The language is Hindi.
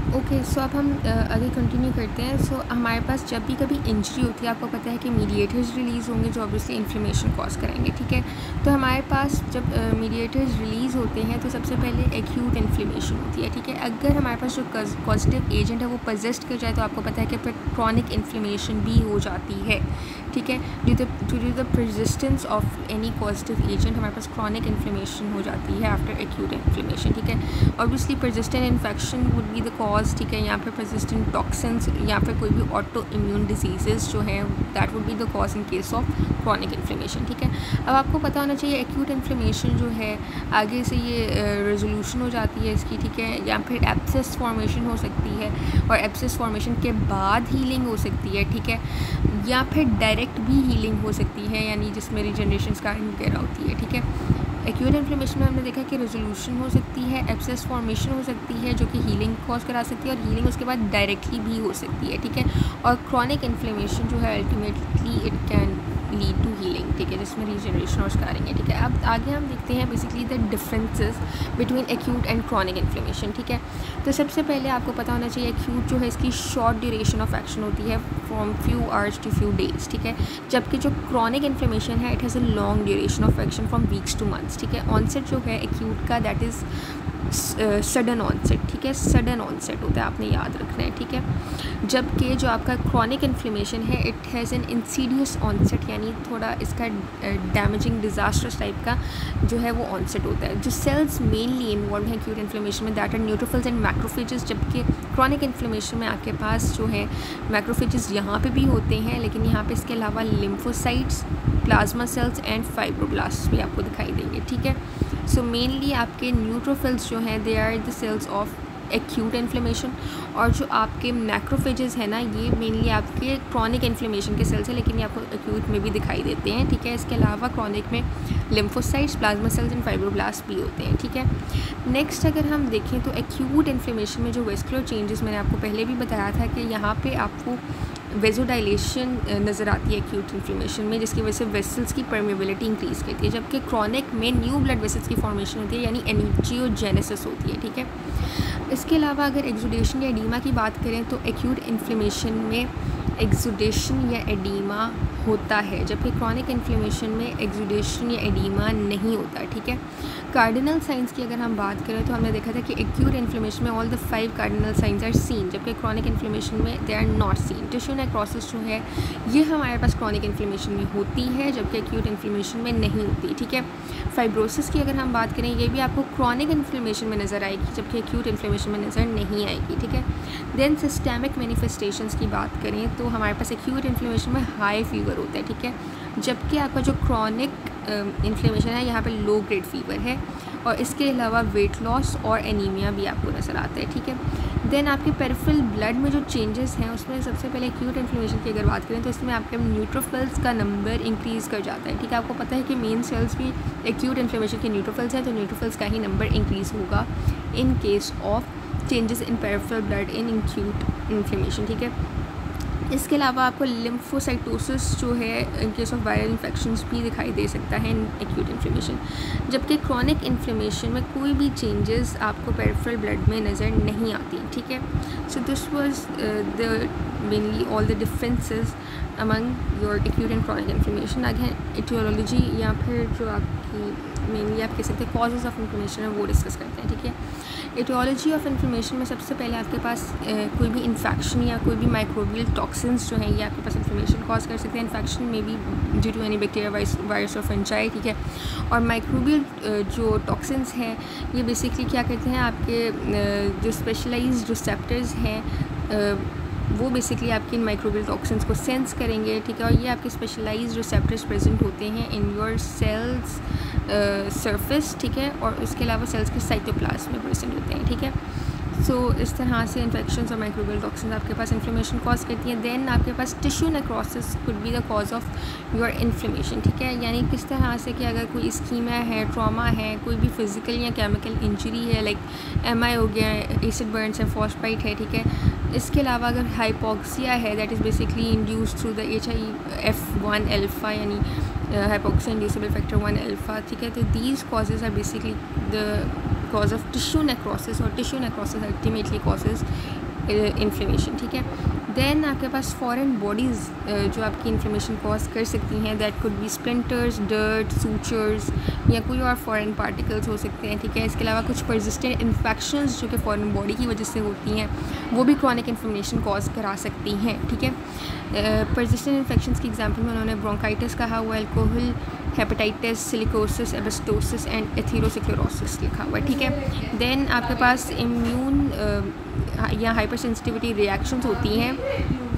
ओके, सो अब हम आगे कंटिन्यू करते हैं। सो हमारे पास जब भी कभी इंजरी होती है, आपको पता है कि मीडिएटर्स रिलीज़ होंगे जो ऑब्वियसली इन्फ्लेमेशन कॉज करेंगे, ठीक है। तो हमारे पास जब मीडिएटर्स रिलीज़ होते हैं तो सबसे पहले एक्यूट इन्फ्लेमेशन होती है, ठीक है। अगर हमारे पास जो पॉजिटिव एजेंट है वो परसिस्ट कर जाए तो आपको पता है कि फिर क्रॉनिक इन्फ्लेमेशन भी हो जाती है, ठीक है। Due to the persistence of any positive agent हमारे पास क्रॉनिक इन्फ्लेमेशन हो जाती है आफ्टर एक्यूट इन्फ्लेमेशन, ठीक है। Obviously persistent infection would be the cause, ठीक है, या फिर परसिस्टेंट टॉक्सिन्स या फिर कोई भी ऑटो इम्यून डिजीज़ जो हैं that would be the cause in case of chronic inflammation, ठीक है। अब आपको पता होना चाहिए एक्यूट इन्फ्लेमेशन जो है आगे से ये रेजोल्यूशन हो जाती है इसकी, ठीक है, या फिर एब्सेस फॉर्मेशन हो सकती है और एब्सेस फॉर्मेशन के बाद हीलिंग हो सकती है, ठीक है, या फिर डायरेक्ट भी हीलिंग हो सकती है, यानी जिसमें रीजनरेशन स्कारिंग वगैरह होती है, ठीक है। एक्यूट इन्फ्लेमेशन में हमने देखा कि रेजोल्यूशन हो सकती है, एब्सेस फॉर्मेशन हो सकती है जो कि हीलिंग कॉज करा सकती है, और हीलिंग उसके बाद डायरेक्टली भी हो सकती है, ठीक है। और क्रॉनिक इन्फ्लेमेशन जो है ultimately it can lead to healing, ठीक है, जिसमें रीजनरेशन और स्कारिंग है, ठीक है। अब आगे हम देखते हैं basically the differences between acute and chronic inflammation, ठीक है। तो सबसे पहले आपको पता होना चाहिए एक्यूट जो है इसकी शॉर्ट ड्यूरेशन ऑफ एक्शन होती है from few hours to few days, ठीक है, जबकि जो क्रॉनिक इन्फ्लेमेशन है it has a long duration of action from weeks to months, ठीक है। ऑनसेट जो है एक्यूट का दैट इज़ सडन ऑनसेट, ठीक है, सडन ऑनसेट होता है, आपने याद रखना है, ठीक है। जबकि जो आपका क्रॉनिक इन्फ्लेमेशन है it has an insidious onset, यानी थोड़ा इसका डैमेजिंग डिजास्टर्स टाइप का जो है वो ऑनसेट होता है। जो सेल्स मेनली इन्वॉल्व हैं एक्यूट इन्फ्लेमेशन में that are neutrophils and macrophages, जबकि क्रॉनिक इन्फ्लेमेशन में आपके पास जो है मैक्रोफेजेस यहाँ पे भी होते हैं, लेकिन यहाँ पे इसके अलावा lymphocytes, plasma cells and fibroblast भी आपको दिखाई देंगे, ठीक है। सो मेनली आपके न्यूट्रोफिल्स जो हैं they are the cells of acute inflammation, और जो आपके मैक्रोफेजेस हैं ना ये मेनली आपके क्रॉनिक इन्फ्लेमेशन के सेल्स हैं, लेकिन ये आपको एक्यूट में भी दिखाई देते हैं, ठीक है। इसके अलावा क्रॉनिक में lymphocytes, plasma cells and fibroblast भी होते हैं, ठीक है। नेक्स्ट अगर हम देखें तो एक्यूट इन्फ्लेमेशन में जो वेस्कुलर चेंजेस मैंने आपको पहले भी बताया था कि यहाँ पे आपको वेजोडाइलेशन नज़र आती है एक्यूट इन्फ्लेमेशन में, जिसकी वजह से वेसल्स की परमेबिलिटी इंक्रीज़ करती है, जबकि क्रॉनिक में न्यू ब्लड वेसल्स की फॉर्मेशन होती है, यानी एंजियोजेनेसिस होती है, ठीक है। इसके अलावा अगर एक्सुडेशन या एडीमा की बात करें तो एक्यूट इन्फ्लेमेशन में एक्सुडेशन या एडीमा होता है, जबकि क्रॉनिक इन्फ्लेमेशन में एक्सुडेशन या एडीमा नहीं होता, ठीक है। कार्डिनल साइंस की अगर हम बात करें तो हमने देखा था कि एक्यूट इन्फ्लेमेशन में all the 5 cardinal signs are seen, जबकि क्रॉनिक इन्फ्लेमेशन में they are not seen. Tissue necrosis जो है ये हमारे पास क्रॉनिक इन्फ्लेमेशन में होती है, जबकि एक्यूट इन्फ्लेमेशन में नहीं होती, ठीक है। फाइब्रोसिस की अगर हम बात करें ये भी आपको क्रॉनिक इन्फ्लेमेशन में नज़र आएगी, जबकि एक्यूट इन्फ्लेमेशन में नज़र नहीं आएगी, ठीक है। देन सिस्टेमिक मैनिफेस्टेशंस की बात करें तो हमारे पास एक्यूट इन्फ्लेमेशन में हाई फीवर होता है, ठीक है, जबकि आपका जो क्रॉनिक इन्फ्लेमेशन है यहाँ पे लो ग्रेड फीवर है, और इसके अलावा वेट लॉस और एनीमिया भी आपको नज़र आता है, ठीक है। देन आपके पेरिफेरल ब्लड में जो चेंजेस हैं उसमें सबसे पहले एक्यूट इन्फ्लेमेशन की अगर बात करें तो इसमें आपके न्यूट्रोफिल्स का नंबर इंक्रीज़ कर जाता है, ठीक है। आपको पता है कि मेन सेल्स भी एक्यूट इन्फ्लेमेशन के न्यूट्रोफिल्स हैं, तो न्यूट्रोफिल्स का ही नंबर इंक्रीज़ होगा in case of changes in peripheral blood in acute inflammation, ठीक है। इसके अलावा आपको लिम्फोसाइटोसिस जो है in case of viral infections भी दिखाई दे सकता है इन एक्यूट इन्फ्लेमेशन, जबकि क्रॉनिक इन्फ्लेमेशन में कोई भी चेंजेस आपको पेरिफेरल ब्लड में नज़र नहीं आती, ठीक है। So this was the mainly all the differences among your acute and chronic inflammation. आगे एटियोलॉजी या फिर जो आपकी मेनली आप कह सकते हैं कॉजेज़ ऑफ इन्फ्लेमेशन है वो डिस्कस करते हैं, ठीक है। एटियोलॉजी ऑफ इन्फ्लेमेशन में सबसे पहले आपके पास कोई भी इन्फेक्शन या कोई भी माइक्रोबियल टॉक्सिन्स जो हैं ये आपके पास इन्फ्लेमेशन कॉज कर सकते हैं। इन्फेक्शन में भी due to any bacteria, virus और फंजाई, ठीक है। और माइक्रोबियल जो टॉक्सिन्स हैं ये बेसिकली क्या करते हैं, आपके जो स्पेशलाइज्ड रिसेप्टर्स हैं वो बेसिकली आपके इन माइक्रोबियल टॉक्सिन्स को सेंस करेंगे, ठीक है। और ये आपके स्पेशलाइज्ड रिसेप्टर्स प्रेजेंट होते हैं इन योर सेल्स सरफेस, ठीक है, और उसके अलावा सेल्स के साइटोप्लाज्म में प्रेजेंट होते हैं, ठीक है। सो इस तरह से इन्फेक्शंस और माइक्रोबियल टॉक्सिन्स आपके पास इन्फ्लेमेशन कॉज करती हैं। देन आपके पास tissue necrosis could be the cause of your inflammation, ठीक है, यानी किस तरह से कि अगर कोई इस्कीमिया है, ट्रॉमा है, कोई भी फिजिकल या केमिकल इंजरी है लाइक MI हो गया, एसिड बर्न्स है, फ्रॉस्टबाइट है, ठीक है। इसके अलावा अगर हाइपोक्सिया है that is basically induced through the HIF1 alpha, यानी हाइपोक्सिया इंड्यूसिबल फैक्टर 1 अल्फा, ठीक है। तो these causes are basically the cause of tissue necrosis, और tissue necrosis ultimately causes inflammation, ठीक है। देन आपके पास फॉरेन बॉडीज़ जो आपकी इन्फ्लेमेशन कॉज कर सकती हैं, that could be splinters, dirt, sutures या कोई और फॉरेन पार्टिकल्स हो सकते हैं, ठीक है। इसके अलावा कुछ परसिस्टेंट इन्फेक्शंस जो कि फॉरेन बॉडी की वजह से होती हैं, वो भी क्रॉनिक इन्फ्लेमेशन कॉज करा सकती हैं, ठीक है। परसिस्टेंट इन्फेक्शंस की एग्जांपल में उन्होंने ब्रोंकाइटिस कहा हुआ, alcohol, hepatitis, silicosis, asbestosis and atherosclerosis लिखा हुआ है, ठीक है। देन आपके पास इम्यून या हाइपर सेंसिटिविटी रिएक्शंस होती हैं